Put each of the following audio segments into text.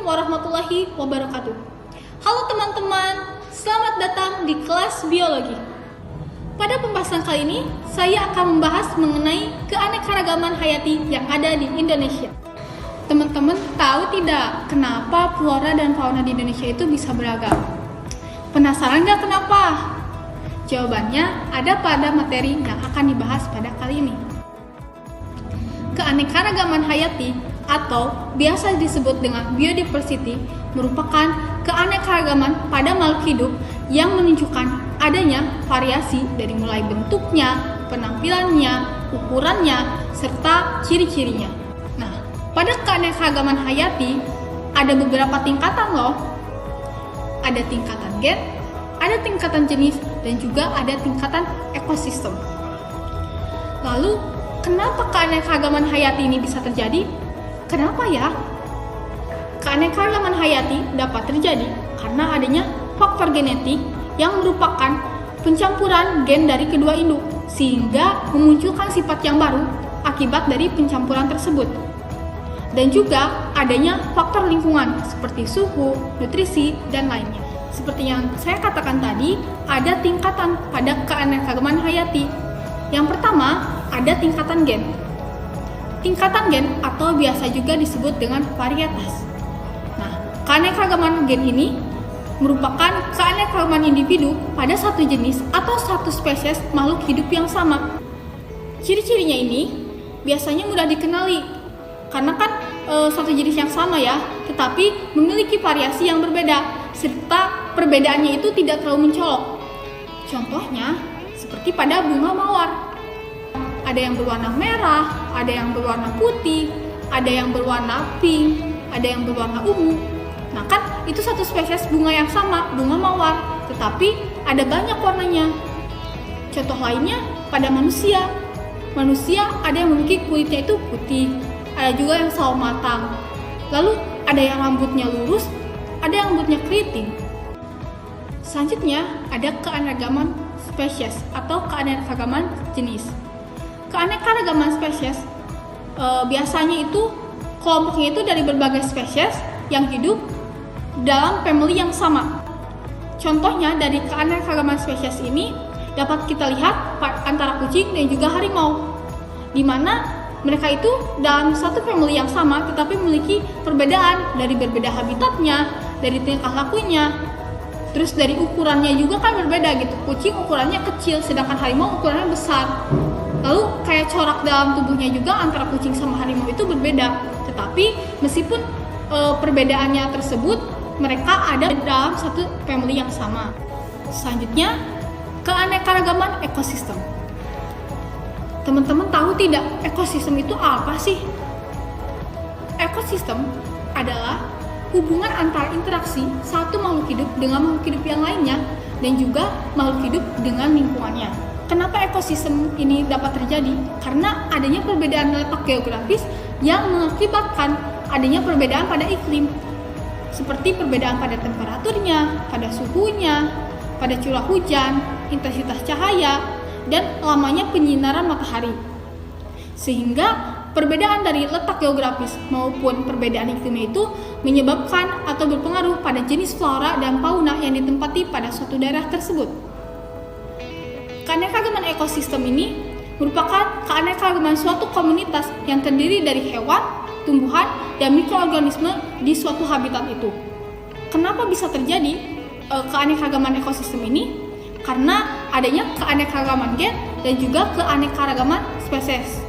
warahmatullahi wabarakatuh. Halo teman-teman, selamat datang di kelas biologi. Pada pembahasan kali ini, saya akan membahas mengenai keanekaragaman hayati yang ada di Indonesia. Teman-teman tahu tidak kenapa flora dan fauna di Indonesia itu bisa beragam? Penasaran nggak kenapa? Jawabannya ada pada materi yang akan dibahas pada kali ini. Keanekaragaman hayati atau biasa disebut dengan biodiversity merupakan keanekaragaman pada makhluk hidup yang menunjukkan adanya variasi dari mulai bentuknya, penampilannya, ukurannya, serta ciri-cirinya. Nah, pada keanekaragaman hayati ada beberapa tingkatan loh. Ada tingkatan gen, ada tingkatan jenis, dan juga ada tingkatan ekosistem. Lalu, kenapa keanekaragaman hayati ini bisa terjadi? Kenapa ya? Keanekaragaman hayati dapat terjadi karena adanya faktor genetik yang merupakan pencampuran gen dari kedua induk, sehingga memunculkan sifat yang baru akibat dari pencampuran tersebut. Dan juga adanya faktor lingkungan seperti suhu, nutrisi, dan lainnya. Seperti yang saya katakan tadi, ada tingkatan pada keanekaragaman hayati. Yang pertama, ada tingkatan gen. Tingkatan gen atau biasa juga disebut dengan varietas. Nah, keanekaragaman gen ini merupakan keanekaragaman individu pada satu jenis atau satu spesies makhluk hidup yang sama. Ciri-cirinya ini biasanya mudah dikenali karena kan satu jenis yang sama ya, tetapi memiliki variasi yang berbeda serta perbedaannya itu tidak terlalu mencolok. Contohnya seperti pada bunga mawar. Ada yang berwarna merah, ada yang berwarna putih, ada yang berwarna pink, ada yang berwarna ungu. Nah kan itu satu spesies bunga yang sama, bunga mawar, tetapi ada banyak warnanya. Contoh lainnya pada manusia. Manusia ada yang memiliki kulitnya itu putih, ada juga yang sawo matang. Lalu ada yang rambutnya lurus, ada yang rambutnya keriting. Selanjutnya ada keanekaragaman spesies atau keanekaragaman jenis. Keanekaragaman spesies biasanya itu kelompoknya itu dari berbagai spesies yang hidup dalam family yang sama. Contohnya dari keanekaragaman spesies ini dapat kita lihat antara kucing dan juga harimau, di mana mereka itu dalam satu family yang sama tetapi memiliki perbedaan dari berbeda habitatnya, dari tingkah lakunya, terus dari ukurannya juga kan berbeda gitu. Kucing ukurannya kecil sedangkan harimau ukurannya besar. Lalu kayak corak dalam tubuhnya juga antara kucing sama harimau itu berbeda. Tetapi meskipun perbedaannya tersebut, mereka ada dalam satu family yang sama. Selanjutnya, keanekaragaman ekosistem. Teman-teman tahu tidak ekosistem itu apa sih? Ekosistem adalah hubungan antara interaksi satu makhluk hidup dengan makhluk hidup yang lainnya dan juga makhluk hidup dengan lingkungannya. Kenapa ekosistem ini dapat terjadi? Karena adanya perbedaan letak geografis yang mengakibatkan adanya perbedaan pada iklim. Seperti perbedaan pada temperaturnya, pada suhunya, pada curah hujan, intensitas cahaya, dan lamanya penyinaran matahari. Sehingga perbedaan dari letak geografis maupun perbedaan iklimnya itu menyebabkan atau berpengaruh pada jenis flora dan fauna yang ditempati pada suatu daerah tersebut. Keanekaragaman ekosistem ini merupakan keanekaragaman suatu komunitas yang terdiri dari hewan, tumbuhan, dan mikroorganisme di suatu habitat itu. Kenapa bisa terjadi keanekaragaman ekosistem ini? Karena adanya keanekaragaman gen dan juga keanekaragaman spesies.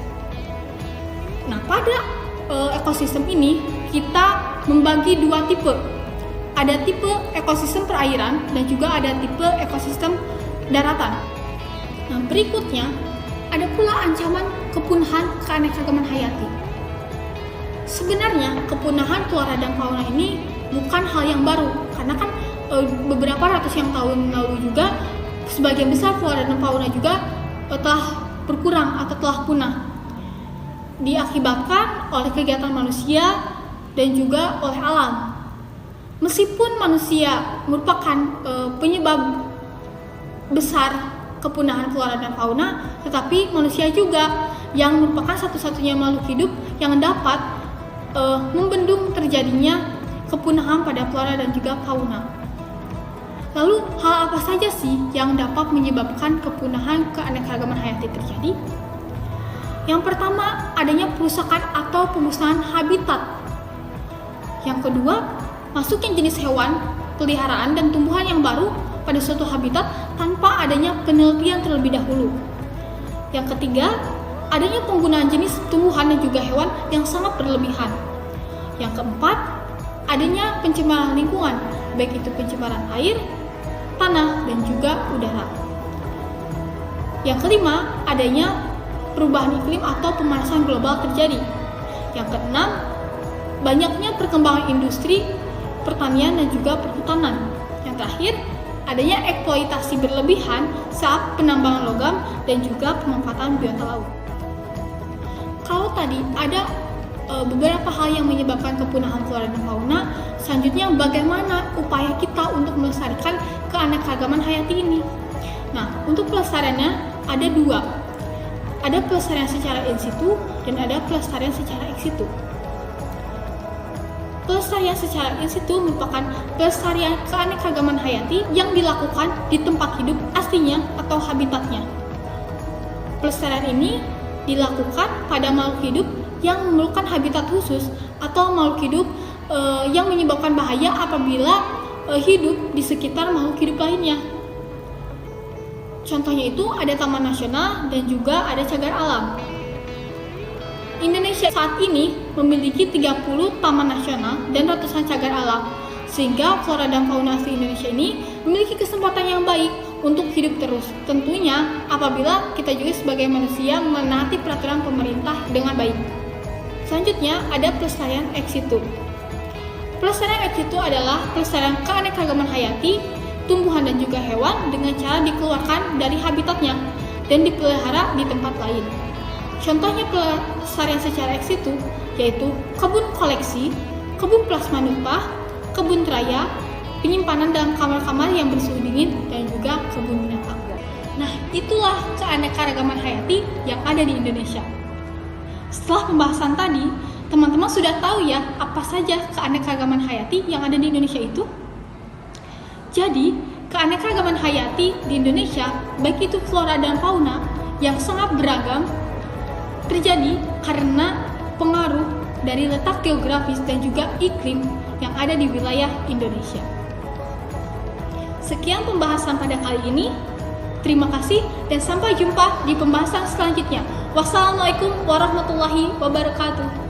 Nah, pada ekosistem ini kita membagi dua tipe. Ada tipe ekosistem perairan dan juga ada tipe ekosistem daratan. Nah, berikutnya ada pula ancaman kepunahan keanekaragaman hayati. Sebenarnya kepunahan flora dan fauna ini bukan hal yang baru, karena kan beberapa ratus yang tahun lalu juga sebagian besar flora dan fauna juga telah berkurang atau telah punah, diakibatkan oleh kegiatan manusia dan juga oleh alam. Meskipun manusia merupakan penyebab besar kepunahan flora dan fauna, tetapi manusia juga yang merupakan satu-satunya makhluk hidup yang dapat membendung terjadinya kepunahan pada flora dan juga fauna. Lalu, hal apa saja sih yang dapat menyebabkan kepunahan keanekaragaman hayati terjadi? Yang pertama, adanya perusakan atau pemusnahan habitat. Yang kedua, masuknya jenis hewan, peliharaan, dan tumbuhan yang baru pada suatu habitat tanpa adanya penelitian terlebih dahulu. Yang ketiga, adanya penggunaan jenis tumbuhan dan juga hewan yang sangat berlebihan. Yang keempat, adanya pencemaran lingkungan, baik itu pencemaran air, tanah, dan juga udara. Yang kelima, adanya perubahan iklim atau pemanasan global terjadi. Yang keenam, banyaknya perkembangan industri, pertanian, dan juga perhutanan. Yang terakhir, adanya eksploitasi berlebihan saat penambangan logam dan juga pemanfaatan biota laut. Kalau tadi ada beberapa hal yang menyebabkan kepunahan flora dan fauna, selanjutnya bagaimana upaya kita untuk melestarikan keanekaragaman hayati ini? Nah, untuk pelestariannya ada dua. Ada pelestarian secara in situ dan ada pelestarian secara ex situ. Pelestarian secara in situ merupakan pelestarian keanekaragaman hayati yang dilakukan di tempat hidup aslinya atau habitatnya. Pelestarian ini dilakukan pada makhluk hidup yang memerlukan habitat khusus atau makhluk hidup yang menyebabkan bahaya apabila hidup di sekitar makhluk hidup lainnya. Contohnya itu ada taman nasional dan juga ada cagar alam. Indonesia saat ini memiliki 30 taman nasional dan ratusan cagar alam, sehingga flora dan fauna asli Indonesia ini memiliki kesempatan yang baik untuk hidup terus. Tentunya apabila kita juga sebagai manusia menaati peraturan pemerintah dengan baik. Selanjutnya ada pelestarian ex situ. Pelestarian ex situ adalah pelestarian keanekaragaman hayati, tumbuhan dan juga hewan dengan cara dikeluarkan dari habitatnya dan dipelihara di tempat lain. Contohnya pelestarian secara ex situ yaitu kebun koleksi, kebun plasma nutpah, kebun raya, penyimpanan dalam kamar-kamar yang bersuhu dingin, dan juga kebun binatang. Nah, itulah keanekaragaman hayati yang ada di Indonesia. Setelah pembahasan tadi, teman-teman sudah tahu ya apa saja keanekaragaman hayati yang ada di Indonesia itu? Jadi, keanekaragaman hayati di Indonesia, baik itu flora dan fauna yang sangat beragam, terjadi karena pengaruh dari letak geografis dan juga iklim yang ada di wilayah Indonesia. Sekian pembahasan pada kali ini. Terima kasih dan sampai jumpa di pembahasan selanjutnya. Wassalamualaikum warahmatullahi wabarakatuh.